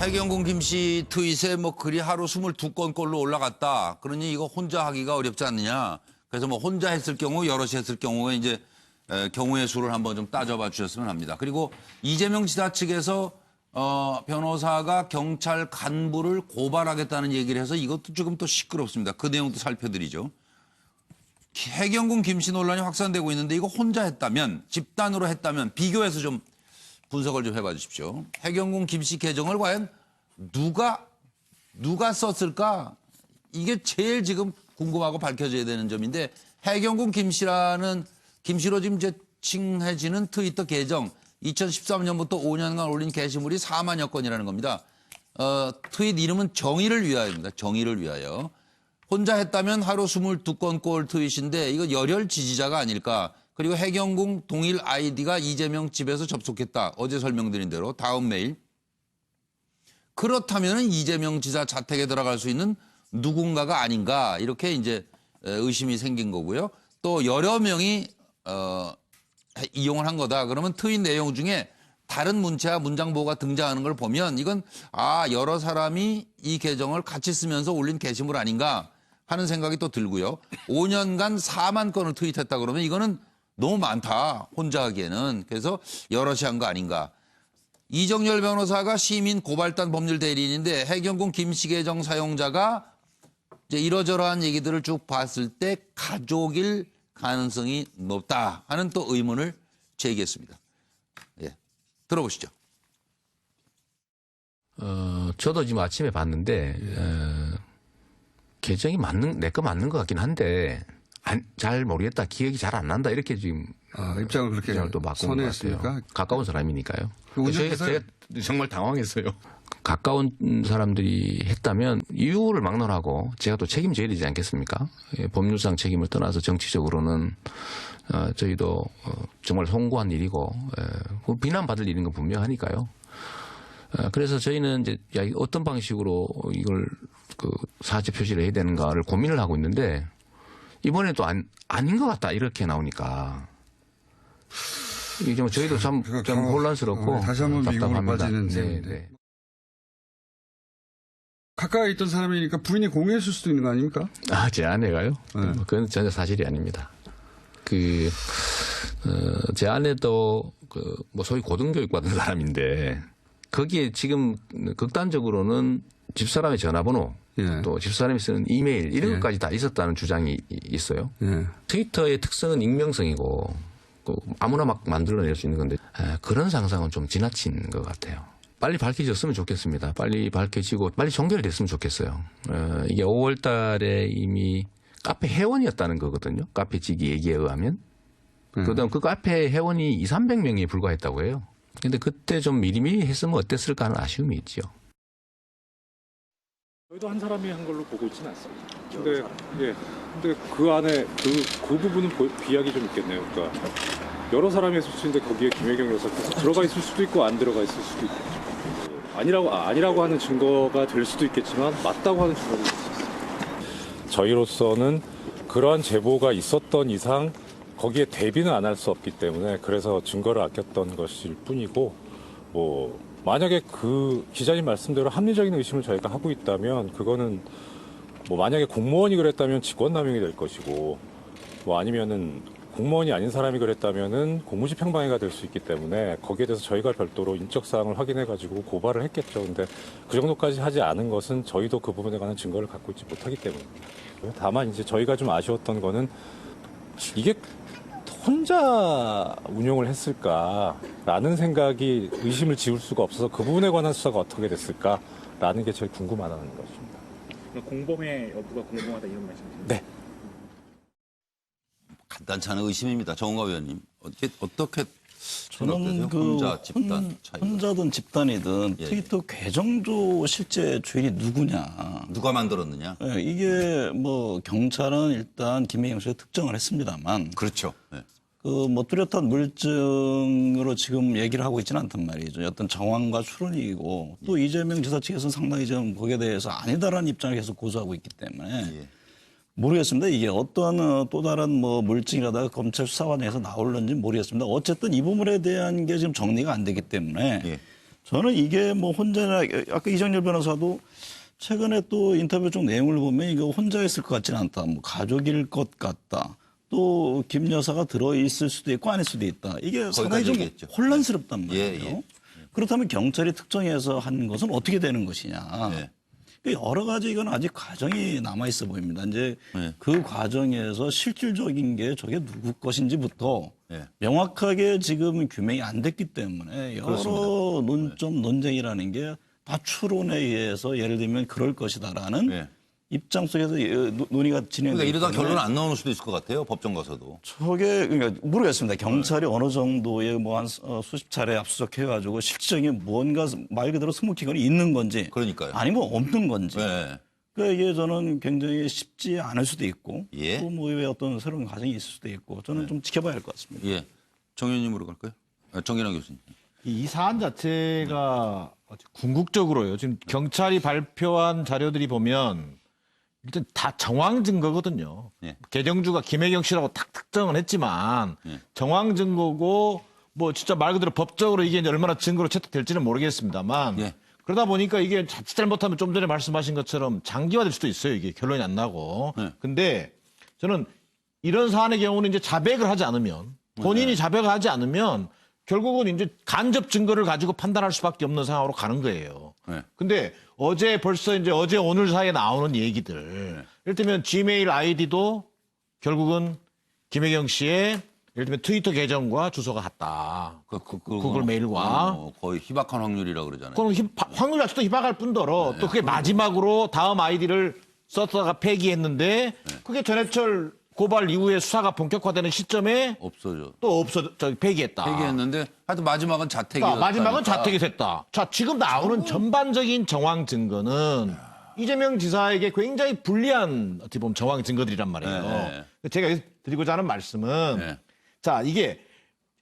해경군 김씨 트윗에 뭐 글이 하루 22건꼴로 올라갔다. 그러니 이거 혼자 하기가 어렵지 않느냐. 그래서 뭐 혼자 했을 경우, 여럿이 했을 경우에 이제 경우의 수를 한번 좀 따져봐 주셨으면 합니다. 그리고 이재명 지사 측에서 변호사가 경찰 간부를 고발하겠다는 얘기를 해서 이것도 조금 또 시끄럽습니다. 그 내용도 살펴드리죠. 해경군 김씨 논란이 확산되고 있는데 이거 혼자 했다면, 집단으로 했다면 비교해서 좀 분석을 좀 해봐 주십시오. 해경군 김씨 계정을 과연 누가 썼을까? 이게 제일 지금 궁금하고 밝혀져야 되는 점인데, 해경군 김씨로 지금 이제 칭해지는 트위터 계정 2013년부터 5년간 올린 게시물이 4만여 건이라는 겁니다. 트윗 이름은 정의를 위하여입니다. 정의를 위하여. 혼자 했다면 하루 22건꼴 트윗인데 이거 열혈 지지자가 아닐까. 그리고 해경궁 동일 아이디가 이재명 집에서 접속했다. 어제 설명드린 대로 다음 메일. 그렇다면 이재명 지사 자택에 들어갈 수 있는 누군가가 아닌가 이렇게 이제 의심이 생긴 거고요. 또 여러 명이 이용을 한 거다. 그러면 트윗 내용 중에 다른 문체와 문장 보호가 등장하는 걸 보면 이건 여러 사람이 이 계정을 같이 쓰면서 올린 게시물 아닌가 하는 생각이 또 들고요. 5년간 4만 건을 트윗했다 그러면 이거는 너무 많다. 혼자 하기에는. 그래서 여럿이 한 거 아닌가. 이정열 변호사가 시민 고발단 법률 대리인인데 해경군 김씨 계정 사용자가 이제 이러저러한 얘기들을 쭉 봤을 때 가족일 가능성이 높다 하는 또 의문을 제기했습니다. 예, 들어보시죠. 저도 지금 아침에 봤는데 계정이 내 거 맞는 것 같긴 한데 잘 모르겠다, 기억이 잘 안 난다 이렇게 지금 입장을 그렇게 또 바꾼 것 같아요. 가까운 사람이니까요. 제가 정말 당황했어요. 가까운 사람들이 했다면 이유를 막론하고 제가 또 책임져야 되지 않겠습니까? 법률상 책임을 떠나서 정치적으로는 저희도 정말 송구한 일이고 비난받을 일인 건 분명하니까요. 그래서 저희는 이제 어떤 방식으로 이걸 사죄 표시를 해야 되는가를 고민을 하고 있는데 이번에 또 아닌 것 같다 이렇게 나오니까 이게 좀 저희도 좀 혼란스럽고 다시 한번 미국으로 답답합니다. 빠지는 셈인데. 가까이 있던 사람이니까 부인이 공유했을 수도 있는 거 아닙니까? 제 아내가요? 네. 그건 전혀 사실이 아닙니다. 제 아내도 뭐 소위 고등교육 받은 사람인데 거기에 지금 극단적으로는 집사람의 전화번호 또 집사람이 쓰는 이메일 이런 것까지 다 있었다는 주장이 있어요. 트위터의 특성은 익명성이고 아무나 막 만들어낼 수 있는 건데 그런 상상은 좀 지나친 것 같아요. 빨리 밝혀졌으면 좋겠습니다. 빨리 밝혀지고 빨리 종결됐으면 좋겠어요. 이게 5월 달에 이미 카페 회원이었다는 거거든요. 카페 지기 얘기에 의하면. 그다음 그 카페 회원이 200~300명에 불과했다고 해요. 근데 그때 좀 미리미리 했으면 어땠을까 하는 아쉬움이 있죠. 저희도 한 사람이 한 걸로 보고 있지는 않습니다. 근데 그 안에 그 부분은 비약이 좀 있겠네요. 그러니까 여러 사람이 했을 수 있는데 거기에 김혜경 여사께서 들어가 있을 수도 있고 안 들어가 있을 수도 있겠죠. 아니라고 하는 증거가 될 수도 있겠지만 맞다고 하는 증거도 있을 수 있습니다. 저희로서는 그러한 제보가 있었던 이상 거기에 대비는 안 할 수 없기 때문에 그래서 증거를 아꼈던 것일 뿐이고 만약에 그 기자님 말씀대로 합리적인 의심을 저희가 하고 있다면 그거는 만약에 공무원이 그랬다면 직권남용이 될 것이고 아니면은 공무원이 아닌 사람이 그랬다면은 공무집행방해가 될 수 있기 때문에 거기에 대해서 저희가 별도로 인적 사항을 확인해가지고 고발을 했겠죠. 근데 그 정도까지 하지 않은 것은 저희도 그 부분에 관한 증거를 갖고 있지 못하기 때문입니다. 다만 이제 저희가 좀 아쉬웠던 거는 이게 혼자 운용을 했을까라는 생각이 의심을 지울 수가 없어서 그 부분에 관한 수사가 어떻게 됐을까라는 게 제일 궁금하다는 것입니다. 공범의 여부가 궁금하다 이런 말씀이세요? 네. 간단치 않은 의심입니다. 정은가 의원님. 어떻게 저는 혼자 집단 차이. 혼자든 집단이든 트위터 계정도 실제 주인이 누구냐. 누가 만들었느냐. 이게 경찰은 일단 김혜경 씨가 특정을 했습니다만. 그렇죠. 네. 뚜렷한 물증으로 지금 얘기를 하고 있지는 않단 말이죠. 어떤 정황과 추론이고 또 이재명 지사 측에서는 상당히 좀 거기에 대해서 아니다라는 입장을 계속 고수하고 있기 때문에 모르겠습니다. 이게 어떤 또 다른 물증이라다가 검찰 수사관에서 나올는지 모르겠습니다. 어쨌든 이 부분에 대한 게 지금 정리가 안 되기 때문에 저는 이게 뭐 혼자나 아까 이정열 변호사도 최근에 또 인터뷰 쪽 내용을 보면 이거 혼자 있을 것 같지는 않다. 뭐 가족일 것 같다. 또 김 여사가 들어 있을 수도 있고 아닐 수도 있다. 이게 상당히 좀 얘기했죠. 혼란스럽단 말이에요. 예. 그렇다면 경찰이 특정해서 한 것은 어떻게 되는 것이냐. 예. 여러 가지 이건 아직 과정이 남아 있어 보입니다. 이제 예. 그 과정에서 실질적인 게 저게 누구 것인지부터 예. 명확하게 지금 규명이 안 됐기 때문에 여러 논점 논쟁이라는 게 다 추론에 의해서 예를 들면 그럴 것이다라는 예. 입장 속에서 논의가 진행되기 그러니까 이러다 때문에 결론 안 나오는 수도 있을 것 같아요. 법정 가서도. 저게 그러니까 모르겠습니다. 경찰이 어느 정도의 뭐 한 수십 차례 압수수색해가지고 실질적인 뭔가 말 그대로 스모킹건이 있는 건지 그러니까요. 아니면 없는 건지 네. 그러니까 이게 저는 굉장히 쉽지 않을 수도 있고 예. 또 뭐 왜 어떤 새로운 과정이 있을 수도 있고 저는 좀 지켜봐야 할 것 같습니다. 예. 정 의원님으로 갈까요? 정인환 교수님. 이 사안 자체가 궁극적으로요. 지금 경찰이 발표한 자료들이 보면 일단 다 정황 증거거든요. 예. 개정주가 김혜경 씨라고 딱 특정은 했지만 예. 정황 증거고 뭐 진짜 말 그대로 법적으로 이게 이제 얼마나 증거로 채택될지는 모르겠습니다만 예. 그러다 보니까 이게 자칫 잘못하면 좀 전에 말씀하신 것처럼 장기화될 수도 있어요. 이게 결론이 안 나고. 예. 근데 저는 이런 사안의 경우는 이제 자백을 하지 않으면 본인이 자백을 하지 않으면 결국은 이제 간접 증거를 가지고 판단할 수밖에 없는 상황으로 가는 거예요. 네. 근데 벌써 이제 어제 오늘 사이에 나오는 얘기들. 이를테면 지메일 아이디도 결국은 김혜경 씨의 예를 들면 트위터 계정과 주소가 같다. 구글 메일과. 거의 희박한 확률이라고 그러잖아요. 그럼 확률 자체도 희박할 뿐더러 또 그게 마지막으로 다음 아이디를 썼다가 폐기했는데 그게 전해철 고발 이후에 수사가 본격화되는 시점에 없어져. 또 폐기했다. 폐기했는데 하여튼 마지막은 자택이 그러니까 마지막은 자택이 됐다. 자, 지금 나오는 전반적인 정황 증거는 이재명 지사에게 굉장히 불리한 어떻게 보면 정황 증거들이란 말이에요. 제가 드리고자 하는 말씀은 네. 자, 이게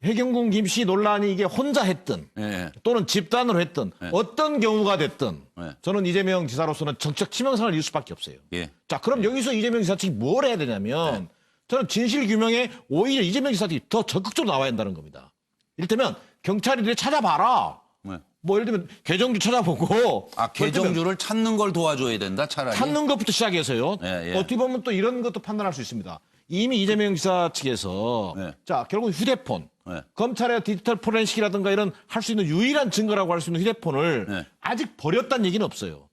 해경군 김씨 논란이 이게 혼자 했든 네. 또는 집단으로 했든 어떤 경우가 됐든 네. 저는 이재명 지사로서는 정책 치명상을 입을 수밖에 없어요. 예. 자, 그럼 여기서 이재명 지사 측이 뭘 해야 되냐면 저는 진실 규명에 오히려 이재명 지사 측이 더 적극적으로 나와야 한다는 겁니다. 이를테면 경찰이 찾아봐라. 네. 뭐 예를 들면 계정주 찾아보고 계정주를 찾는 걸 도와줘야 된다, 차라리. 찾는 것부터 시작해서요. 예. 어떻게 보면 또 이런 것도 판단할 수 있습니다. 이미 이재명 지사 측에서 네. 자, 결국 휴대폰 네. 검찰의 디지털 포렌식이라든가 이런 할 수 있는 유일한 증거라고 할 수 있는 휴대폰을 네. 아직 버렸다는 얘기는 없어요.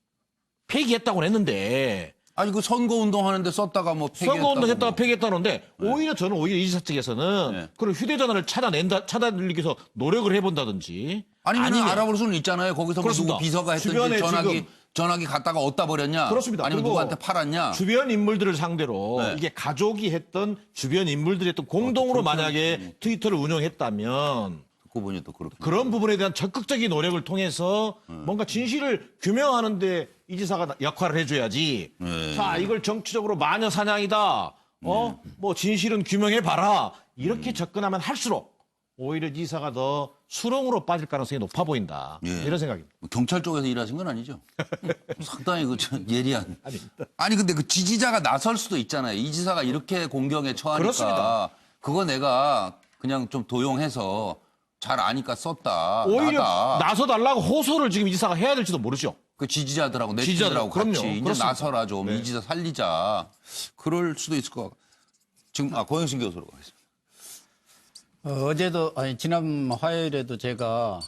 폐기했다고는 했는데 아니, 그 선거운동 하는데 썼다가 뭐 폐기했다고. 선거운동 했다가 뭐. 폐기했다는데 오히려 저는 이 지사 측에서는 네. 그런 휴대전화를 찾아내기 위해서 노력을 해본다든지 아니면 알아볼 수는 있잖아요. 거기서 뭐 그렇습니다. 누구 비서가 했든지 주변에 전화기 갖다가 어디다 버렸냐. 그렇습니다. 아니면 그리고 누구한테 팔았냐. 주변 인물들을 상대로 네. 이게 가족이 했던 주변 인물들이 했던 공동으로 만약에 트위터를 운영했다면 듣고 보니 또 그렇게. 그런 부분에 대한 적극적인 노력을 통해서 뭔가 진실을 규명하는데 이 지사가 역할을 해줘야지. 자, 이걸 정치적으로 마녀 사냥이다. 뭐 진실은 규명해봐라. 이렇게 접근하면 할수록 오히려 이 지사가 더 수렁으로 빠질 가능성이 높아 보인다. 예. 이런 생각입니다. 경찰 쪽에서 일하신 건 아니죠? 상당히 예리한. 아니 근데 그 지지자가 나설 수도 있잖아요. 이 지사가 이렇게 공경에 처하니까. 그렇습니다. 그거 내가 그냥 좀 도용해서 잘 아니까 썼다. 오히려 나다. 나서달라고 호소를 지금 이 지사가 해야 될지도 모르죠. 그 지지자들하고 네티즌들하고 그럼요. 같이 이제 그렇습니다. 나서라 좀 이 지사 살리자. 그럴 수도 있을 것 같고. 지금 고영신 교수로 가겠습니다. 어제도 아니 지난 화요일에도 제가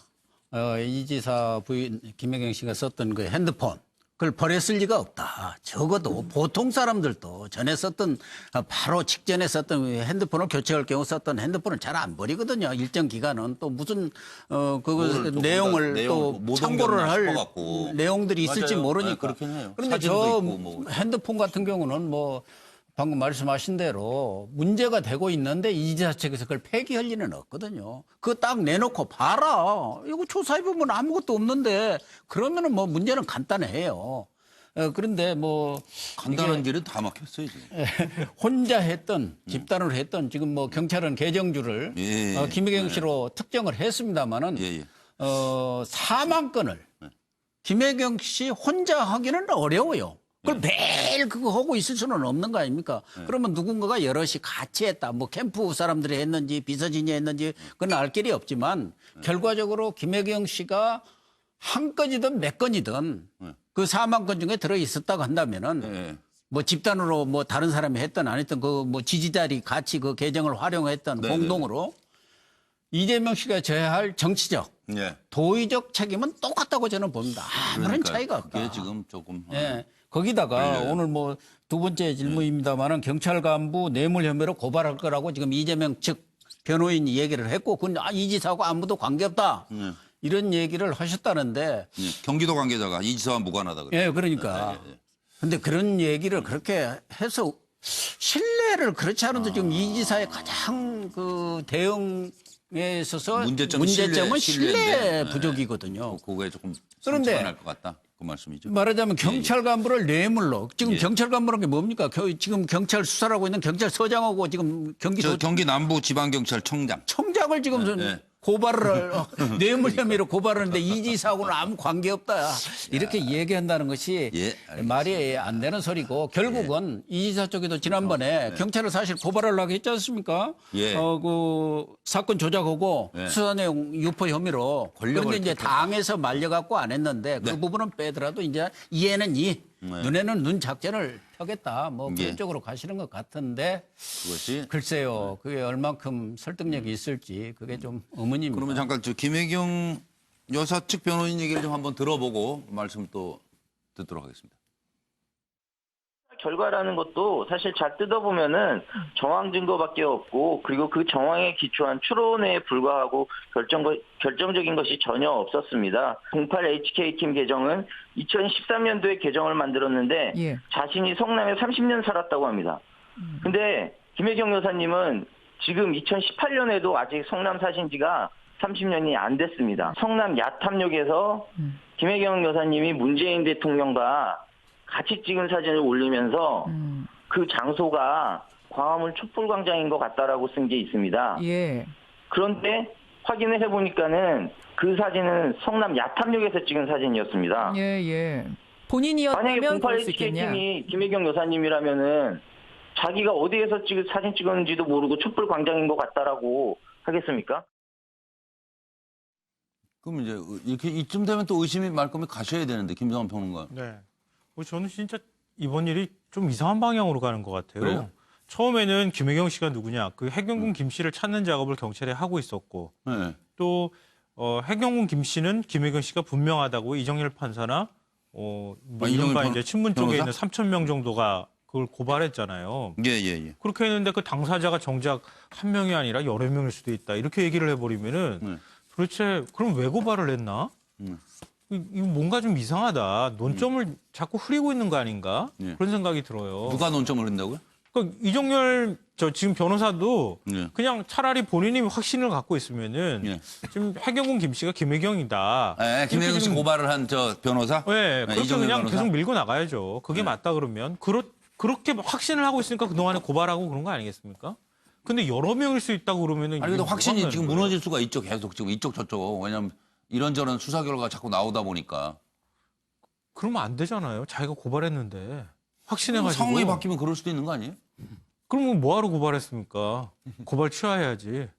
이 지사 부인 김혜경 씨가 썼던 그 핸드폰 그걸 버렸을 리가 없다. 적어도 보통 사람들도 전에 썼던 바로 직전에 썼던 핸드폰을 교체할 경우 썼던 핸드폰을 잘 안 버리거든요. 일정 기간은 또 무슨 그 내용을 또 못 참고를 옮겼나 할 싶어갖고. 내용들이 있을지 맞아요. 모르니까. 네, 그렇긴 해요. 그런데 사진도 저 있고 뭐. 핸드폰 같은 경우는 뭐 방금 말씀하신 대로 문제가 되고 있는데 이 지사 측에서 그걸 폐기할 리는 없거든요. 그거 딱 내놓고 봐라. 이거 조사해보면 아무것도 없는데 그러면은 뭐 문제는 간단해요. 그런데 뭐 간단한 길은 다 막혔어요, 지금. 혼자 했던 집단으로 했던 지금 뭐 경찰은 계정주를 예. 김혜경 씨로 특정을 했습니다마는 예. 4만 건을 김혜경 씨 혼자 하기는 어려워요. 그걸 매일 그거 하고 있을 수는 없는 거 아닙니까? 그러면 누군가가 여럿이 같이 했다. 뭐 캠프 사람들이 했는지 비서진이 했는지 그건 알 길이 없지만 결과적으로 김혜경 씨가 한 건이든 몇 건이든 그 4만 건 중에 들어 있었다고 한다면은 네. 뭐 집단으로 뭐 다른 사람이 했든 안 했든 그 뭐 지지자들이 같이 그 계정을 활용했던 네, 공동으로 이재명 씨가 져야 할 정치적, 예. 도의적 책임은 똑같다고 저는 봅니다. 아무런 그러니까 차이가 없다. 그게 지금 조금 예. 거기다가 오늘 뭐 두 번째 질문입니다만은 경찰 간부 뇌물 혐의로 고발할 거라고 지금 이재명 측 변호인이 얘기를 했고, 그건 이 지사하고 아무도 관계없다. 이런 얘기를 하셨다는데. 예. 경기도 관계자가 이 지사와 무관하다 그래요. 예, 그러니까. 근데 그런 얘기를 그렇게 해서 신뢰를 그렇지 않은데 지금 이 지사의 가장 그 대응에 있어서 문제점은 문제점은 신뢰인데. 신뢰 네. 부족이거든요. 그거에 조금 그런데 상처가 날 것 같다. 그 말씀이죠. 말하자면 경찰 간부를 뇌물로 지금 예. 경찰 간부라는 게 뭡니까? 지금 경찰 수사를 하고 있는 경찰서장하고 지금 저 경기 남부 지방경찰청장. 청장을 지금 네. 고발을 뇌물 혐의로 고발하는데 이 지사하고는 아무 관계없다. 이렇게 얘기한다는 것이 예, 알겠습니다. 말이 안 되는 소리고 결국은 이 지사 쪽에도 지난번에 경찰을 사실 고발하려고 했지 않습니까? 예. 그 사건 조작하고 예. 수사 내용 유포 혐의로. 권력을 그런데 이제 택했다. 당에서 말려갖고 안 했는데 그 네. 부분은 빼더라도 이제 이에는 눈에는 눈 작전을 펴겠다. 뭐 그런 예. 쪽으로 가시는 것 같은데 그것이 글쎄요. 그게 얼만큼 설득력이 있을지 그게 좀 의문입니다. 그러면 잠깐 저 김혜경 여사 측 변호인 얘기를 좀 한번 들어보고 말씀 또 듣도록 하겠습니다. 결과라는 것도 사실 잘 뜯어보면은 정황 증거밖에 없고, 그리고 그 정황에 기초한 추론에 불과하고 결정적인 것이 전혀 없었습니다. 08HK팀 계정은 2013년도에 계정을 만들었는데 예. 자신이 성남에 30년 살았다고 합니다. 근데 김혜경 여사님은 지금 2018년에도 아직 성남 사신 지가 30년이 안 됐습니다. 성남 야탐역에서 김혜경 여사님이 문재인 대통령과 같이 찍은 사진을 올리면서 그 장소가 광화문 촛불광장인 것 같다라고 쓴 게 있습니다. 예. 그런데 확인을 해보니까는 그 사진은 성남 야탐역에서 찍은 사진이었습니다. 예, 예. 만약에 본인이었다면 그럴 수 있겠냐? 08HK팀이 김혜경 여사님이라면은 자기가 어디에서 사진 찍었는지도 모르고 촛불광장인 것 같다라고 하겠습니까? 그럼 이제 이렇게 이쯤 되면 또 의심이 말끔히 가셔야 되는데 김성환 평론가. 네. 저는 진짜 이번 일이 좀 이상한 방향으로 가는 것 같아요. 그래요? 처음에는 김혜경 씨가 누구냐, 그 해경군 김 씨를 찾는 작업을 경찰에 하고 있었고, 네. 또 해경군 김 씨는 김혜경 씨가 분명하다고 이정열 판사나 뭐 이른바 이제 친문 쪽에 변호사? 있는 3천 명 정도가 그걸 고발했잖아요. 예. 그렇게 했는데 그 당사자가 정작 한 명이 아니라 여러 명일 수도 있다. 이렇게 얘기를 해버리면은 도대체 그럼 왜 고발을 했나? 이거 뭔가 좀 이상하다. 논점을 자꾸 흐리고 있는 거 아닌가? 예. 그런 생각이 들어요. 누가 논점을 흐린다고요? 그러니까 이정열 지금 변호사도 예. 그냥 차라리 본인이 확신을 갖고 있으면은 예. 지금 해경군 김 씨가 김혜경이다. 네, 김혜경 씨 고발을 한 저 변호사? 네, 그렇게 이정열 그냥 변호사? 계속 밀고 나가야죠. 그게 맞다 그러면 그렇게 확신을 하고 있으니까 그동안에 고발하고 그런 거 아니겠습니까? 근데 여러 명일 수 있다고 그러면은 아니 근데 이게 확신이 뭐가 지금 되는 거예요? 무너질 수가 있죠. 계속 지금 이쪽 저쪽. 왜냐면 이런저런 수사 결과가 자꾸 나오다 보니까. 그러면 안 되잖아요. 자기가 고발했는데 확신해가지고 상황이 바뀌면 그럴 수도 있는 거 아니에요? 그러면 뭐하러 고발했습니까? 고발 취하해야지.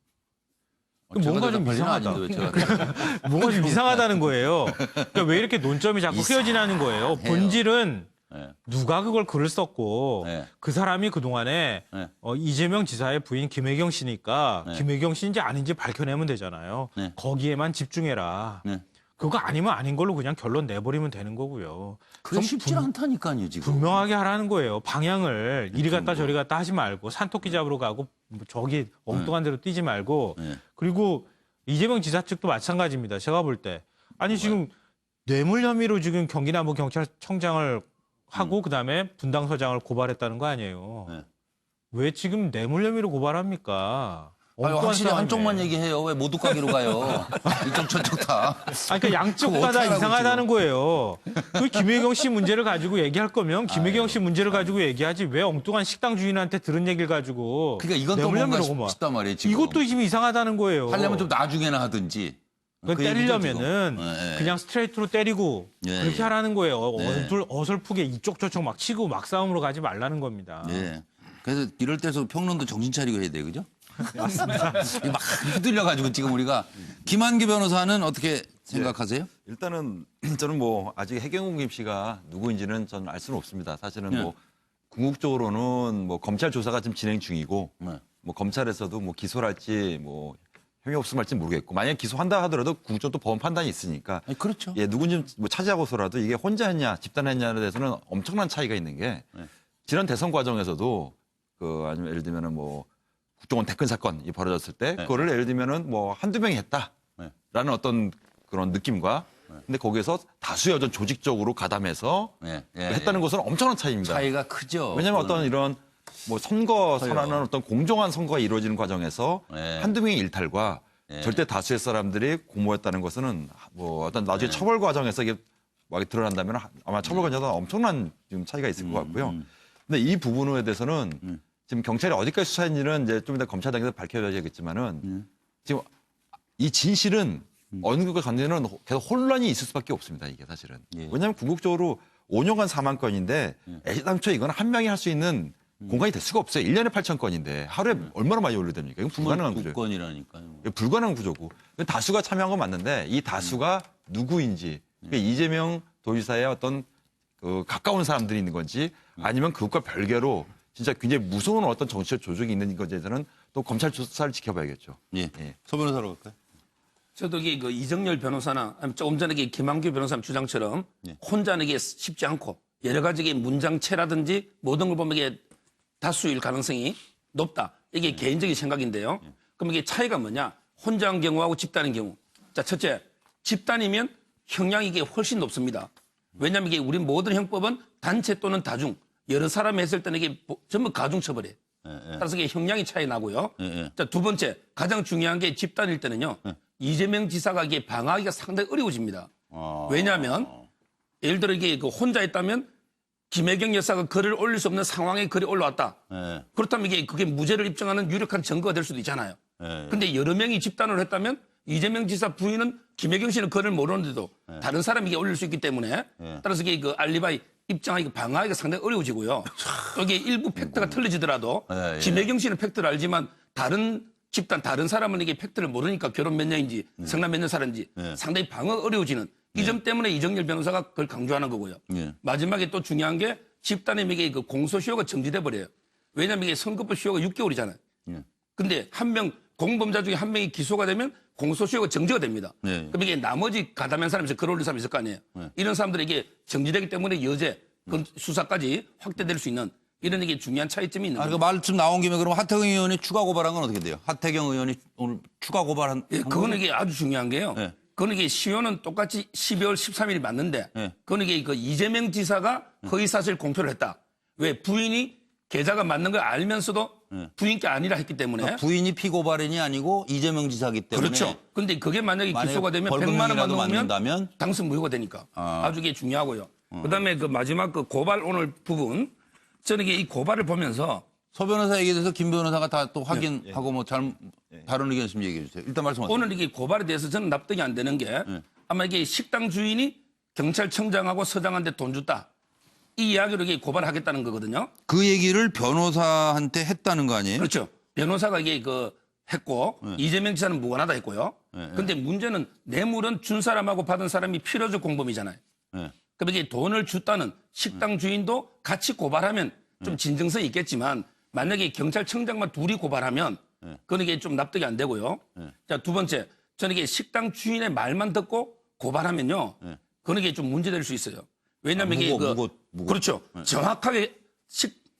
뭔가 좀 이상하다. 아닌데 왜 제가 뭔가 좀 이상하다는 거예요. 그러니까 왜 이렇게 논점이 자꾸 흐려지는 거예요. 본질은 네. 누가 그걸 글을 썼고 네. 그 사람이 그동안에 네. 이재명 지사의 부인 김혜경 씨니까 네. 김혜경 씨인지 아닌지 밝혀내면 되잖아요. 네. 거기에만 집중해라. 네. 그거 아니면 아닌 걸로 그냥 결론 내버리면 되는 거고요. 그게 좀 쉽지 않다니까요 지금. 분명하게 하라는 거예요. 방향을 이리 갔다 저리 갔다 하지 말고 산토끼 잡으러 가고 뭐 저기 엉뚱한 데로 뛰지 말고 네. 그리고 이재명 지사 측도 마찬가지입니다. 제가 볼 때. 아니 지금 뇌물 혐의로 지금 경기남부 경찰청장을 하고 그다음에 분당서장을 고발했다는 거 아니에요. 네. 왜 지금 뇌물 혐의로 고발합니까? 아니, 엉뚱한 확실히 싸움이네. 한쪽만 얘기해요. 왜 모두 가기로 가요? 이쪽 저쪽 다. 아니, 그러니까 양쪽 그거 다 어떡하라고 이상하다는 거예요. 그 김혜경 씨 문제를 가지고 얘기할 거면 김혜경 씨 문제를 가지고 얘기하지 왜 엉뚱한 식당 주인한테 들은 얘기를 가지고 그러니까 이건 또 뇌물 뭔가 혐의로 고발. 싶단 말이에요 지금. 이것도 지금 이상하다는 거예요. 하려면 좀 나중에나 하든지. 그 그 얘기죠, 때리려면은 지금. 예, 예. 그냥 스트레이트로 때리고 예, 그렇게 예. 하라는 거예요. 네. 어설프게 이쪽 저쪽 막 치고 막 싸움으로 가지 말라는 겁니다. 예. 그래서 이럴 때서 평론도 정신 차리고 해야 돼요, 그죠? 맞습니다. 막 휘둘려가지고 지금 우리가 김한기 변호사는 어떻게 생각하세요? 일단은 저는 뭐 아직 해경훈 김 씨가 누구인지는 저는 알 수는 없습니다. 사실은 네. 뭐 궁극적으로는 뭐 검찰 조사가 지금 진행 중이고 네. 뭐 검찰에서도 뭐 기소를 할지 뭐 혐의 없음 할지 모르겠고 만약 기소한다 하더라도 궁극적으로 법원 판단이 있으니까 아니, 그렇죠. 예, 누군지 뭐 차지하고서라도 이게 혼자 했냐 집단했냐에 대해서는 엄청난 차이가 있는 게 네. 지난 대선 과정에서도 그 아니면 예를 들면은 뭐 국정원 대권 사건이 벌어졌을 때 그거를 예를 들면은 뭐 한두 명이 했다라는 어떤 그런 느낌과 근데 거기에서 다수의 어떤 조직적으로 가담해서 했다는 것은 엄청난 차이입니다. 차이가 크죠. 왜냐하면 어떤 이런 뭐 선거라는 어떤 공정한 선거가 이루어지는 과정에서 한두 명의 일탈과 절대 다수의 사람들이 공모했다는 것은 뭐 어떤 나중에 처벌 과정에서 이게 막 드러난다면 아마 처벌 과정에서 엄청난 지금 차이가 있을 것 같고요. 근데 이 부분에 대해서는 지금 경찰이 어디까지 수사했는지는 이제 좀 이따 검찰당에서 밝혀야겠지만은 지금 이 진실은 어느 것과 관련은 계속 혼란이 있을 수밖에 없습니다. 이게 사실은. 왜냐하면 궁극적으로 5년간 4만 건인데 애당초에 이건 한 명이 할 수 있는 공간이 될 수가 없어요. 1년에 8천 건인데 하루에 얼마나 많이 올려됩니까? 이건 불가능한 구조예요. 건이라니까요. 불가능한 구조고. 다수가 참여한 건 맞는데 이 다수가 누구인지 그러니까 이재명 도지사의 어떤 그 가까운 사람들이 있는 건지 아니면 그것과 별개로 진짜 굉장히 무서운 어떤 정치적 조직이 있는 것에 대해서는 또 검찰 조사를 지켜봐야겠죠. 예. 서 변호사로 갈까요? 저도 이게 그 이정열 변호사나 아니면 조금 전에 김한규 변호사 주장처럼 혼자 하는 게 쉽지 않고 여러 가지 문장체라든지 모든 걸 보면 이게 다수일 가능성이 높다. 이게 개인적인 생각인데요. 그럼 이게 차이가 뭐냐? 혼자 한 경우하고 집단인 경우. 자, 첫째, 집단이면 형량이 이게 훨씬 높습니다. 왜냐하면 이게 우리 모든 형법은 단체 또는 다중, 여러 사람이 했을 때는 이게 전부 가중처벌이에요. 따라서 이게 형량이 차이 나고요. 자, 두 번째, 가장 중요한 게 집단일 때는요. 이재명 지사가 이게 방어하기가 상당히 어려워집니다. 왜냐하면 예를 들어 이게 그 혼자 했다면 김혜경 여사가 글을 올릴 수 없는 상황에 글이 올라왔다. 그렇다면 이게 그게 무죄를 입증하는 유력한 증거가 될 수도 있잖아요. 근데 여러 명이 집단으로 했다면 이재명 지사 부인은 김혜경 씨는 글을 모르는데도 다른 사람이 이게 올릴 수 있기 때문에 따라서 이게 그 알리바이 입증하기 방어하기가 상당히 어려워지고요. 또 이게 일부 팩트가 틀려지더라도 김혜경 씨는 팩트를 알지만 다른 집단 다른 사람은 이게 팩트를 모르니까 결혼 몇 년인지 성남 몇 년 살았는지 상당히 방어 어려워지는 이 점 때문에 이정열 변호사가 그걸 강조하는 거고요. 마지막에 또 중요한 게 집단의 그 공소시효가 정지돼 버려요. 왜냐하면 이게 선거법 시효가 6개월이잖아요. 근데 한 명 공범자 중에 한 명이 기소가 되면 공소시효가 정지가 됩니다. 그럼 이게 나머지 가담한 사람에서 글 올릴 사람이 있을 거 아니에요. 이런 사람들에게 정지되기 때문에 여죄 수사까지 확대될 수 있는 이런 이게 중요한 차이점이 있는 거죠. 그 말씀 나온 김에 그럼 하태경 의원이 추가 고발한 건 어떻게 돼요? 하태경 의원이 오늘 추가 고발한 그거는 이게 아주 중요한 게요. 그거는 이게 시효는 똑같이 12월 13일이 맞는데 그거는 이게 그 이재명 지사가 허위사실 공표를 했다. 왜 부인이 계좌가 맞는 걸 알면서도 부인 게 아니라 했기 때문에 그러니까 부인이 피고발인이 아니고 이재명 지사기 때문에 그렇죠. 그런데 그게 만약에 기소가 되면 100만 원만 넘으면 당선 무효가 되니까 아주 이게 중요하고요. 그다음에 그 마지막 그 고발 오늘 부분 저는 이게 이 고발을 보면서 서 변호사 얘기에 대해서 김 변호사가 다 또 확인하고 뭐 다른 의견 있으면 얘기해 주세요. 일단 말씀하세요. 오늘 이게 고발에 대해서 저는 납득이 안 되는 게 아마 이게 식당 주인이 경찰청장하고 서장한테 돈 줬다. 이 이야기로 이게 고발하겠다는 거거든요. 그 얘기를 변호사한테 했다는 거 아니에요? 그렇죠. 변호사가 이게 그 했고 이재명 지사는 무관하다 했고요. 근데 문제는 뇌물은 준 사람하고 받은 사람이 필요적 공범이잖아요. 그럼 이게 돈을 줬다는 식당 주인도 같이 고발하면 좀 진정성이 있겠지만 만약에 경찰청장만 둘이 고발하면 그건 이게 좀 납득이 안 되고요. 자, 두 번째, 저는 이게 식당 주인의 말만 듣고 고발하면요. 그건 이게 좀 문제될 수 있어요. 왜냐하면 이게 그렇죠. 정확하게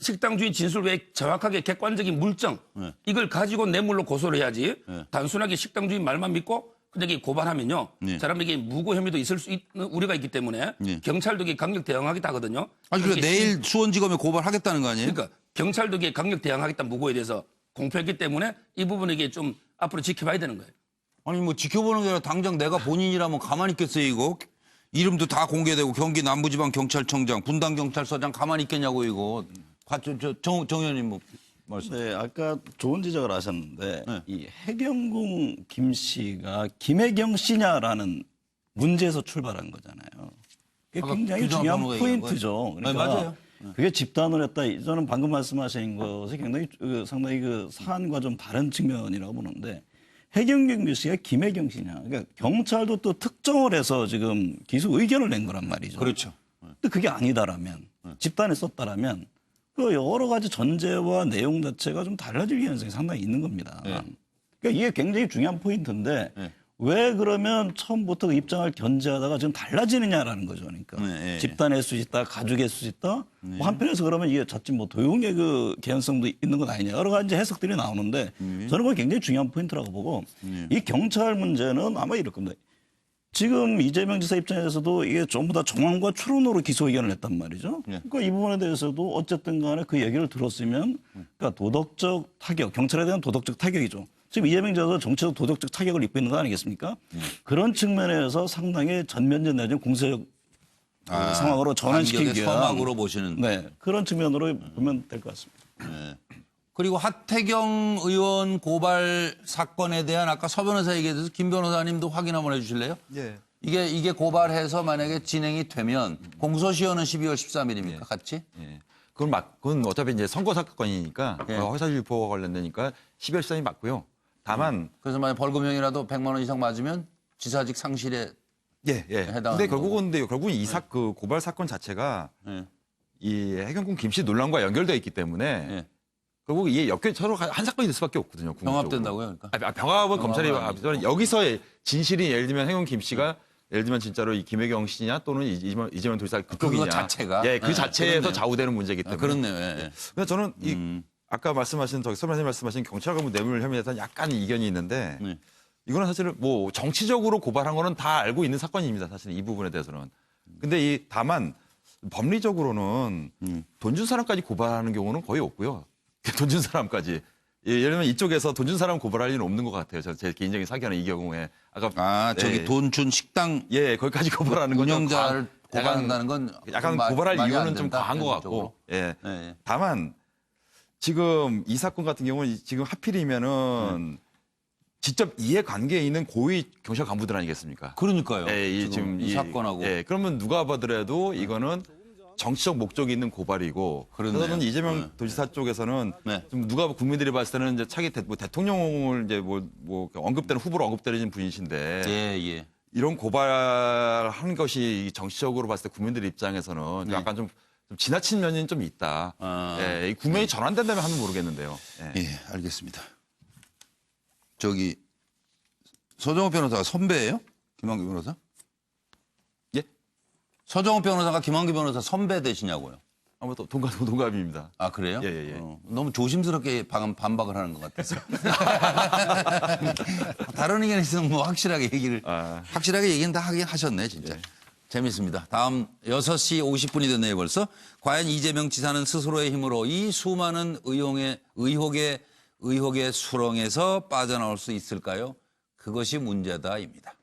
식당 주인 진술 외에 정확하게 객관적인 물증 이걸 가지고 뇌물로 고소를 해야지 단순하게 식당 주인 말만 믿고 근데 이게 고발하면요. 사람에게 무고 혐의도 있을 수 있는 우려가 있기 때문에 경찰도 이게 강력 대응하겠다 하거든요. 아니 그러니까 내일 수원지검에 고발하겠다는 거 아니에요? 그러니까 경찰도 이게 강력 대응하겠다 무고에 대해서 공표했기 때문에 이 부분은 이게 좀 앞으로 지켜봐야 되는 거예요. 아니 뭐 지켜보는 게 아니라 당장 내가 본인이라면 가만히 있겠어요 이거? 이름도 다 공개되고 경기 남부지방경찰청장, 분당경찰서장 가만히 있겠냐고 이거. 정 의원님 뭐 말씀. 네, 아까 좋은 지적을 하셨는데 이 해경궁 김 씨가 김혜경 씨냐라는 문제에서 출발한 거잖아요. 그게 굉장히 중요한 포인트죠. 그러니까 맞아요. 그게 집단으로 했다. 저는 방금 말씀하신 것이 굉장히 상당히 그 사안과 좀 다른 측면이라고 보는데 해경경 씨가 김혜경 씨냐. 그러니까 경찰도 또 특정을 해서 지금 기소 의견을 낸 거란 말이죠. 그렇죠. 근데 그게 아니다라면 집단에 썼다라면 그 여러 가지 전제와 내용 자체가 좀 달라질 가능성이 상당히 있는 겁니다. 그러니까 이게 굉장히 중요한 포인트인데 왜 그러면 처음부터 그 입장을 견제하다가 지금 달라지느냐라는 거죠. 그러니까 집단에 수 있다, 가족에 수 있다. 뭐 한편에서 그러면 이게 자칫 뭐 도용의 그 개연성도 있는 건 아니냐. 여러 가지 해석들이 나오는데 저는 그건 굉장히 중요한 포인트라고 보고 이 경찰 문제는 아마 이럴 겁니다. 지금 이재명 지사 입장에서도 이게 전부 다 정황과 추론으로 기소 의견을 냈단 말이죠. 그러니까 이 부분에 대해서도 어쨌든 간에 그 얘기를 들었으면 그러니까 도덕적 타격, 경찰에 대한 도덕적 타격이죠. 지금 이재명 지사도 정치적 도덕적 타격을 입고 있는 거 아니겠습니까? 그런 측면에서 상당히 전면전 내지는 공세적 상황으로 전환시키기 위한 서막으로 보시는. 네, 그런 측면으로 보면 될 것 같습니다. 그리고 하태경 의원 고발 사건에 대한 아까 서 변호사 얘기에 대해서 김 변호사님도 확인 한번 해주실래요? 예. 이게 고발해서 만약에 진행이 되면 공소시효는 12월 13일입니까? 같이? 예. 그건 어차피 이제 선거 사건이니까 허위사실 유포와 관련되니까 12월 13일이 맞고요. 다만 그래서 만약 벌금형이라도 100만 원 이상 맞으면 지사직 상실에 해당하는 근데 결국은 그 고발 사건 자체가 이 해경군 김씨 논란과 연결되어 있기 때문에 결국 이게 서로 한 사건이 될 수밖에 없거든요. 병합된다고요? 그러니까? 병합은 검찰이 여기서 진실이 예를 들면 해경 김씨가 예를 들면 진짜로 이 김혜경 씨냐 또는 이재명 도지사 그쪽이냐. 그거 자체가. 그 자체에서 좌우되는 문제이기 때문에. 그렇네요. 근데 저는 아까 말씀하신 서변호사님 말씀하신 경찰관부 뇌물 혐의에 대한 약간 이견이 있는데 이거는 사실은 뭐 정치적으로 고발한 거는 다 알고 있는 사건입니다. 사실 이 부분에 대해서는. 근데 다만 법리적으로는 돈 준 사람까지 고발하는 경우는 거의 없고요. 돈 준 사람까지. 예를 들면 이쪽에서 돈 준 사람 고발할 일은 없는 것 같아요. 제 개인적인 사견은 이 경우에. 저기 돈 준 식당. 거기까지 고발하는 건 운영자를 고발한다는 건 약간 고발할 이유는 좀 과한 것 같고. 다만 지금 이 사건 같은 경우는 지금 하필이면은 직접 이해관계에 있는 고위 경찰 간부들 아니겠습니까? 그러니까요. 지금 이 사건하고. 그러면 누가 봐더라도 이거는 정치적 목적이 있는 고발이고. 그래서는 이재명 도지사 쪽에서는 좀 누가 국민들이 봤을 때는 이제 차기 대통령을 이제 뭐 언급되는 후보로 언급되는 분이신데. 이런 고발한 것이 정치적으로 봤을 때 국민들 입장에서는 약간 좀 지나친 면이 좀 있다. 국면이 전환된다면 하면 모르겠는데요. 알겠습니다. 저기 서정호 변호사가 선배예요? 김한규 변호사? 예? 서정호 변호사가 김한규 변호사 선배 되시냐고요? 아무튼 동갑입니다. 아 그래요? 예. 너무 조심스럽게 반박을 하는 것 같아서. 다른 의견이 있으면 뭐 확실하게 얘기는 다 하긴 하셨네 진짜. 재밌습니다. 다음 6시 50분이 됐네요 벌써. 과연 이재명 지사는 스스로의 힘으로 이 수많은 의혹의 수렁에서 빠져나올 수 있을까요? 그것이 문제다입니다.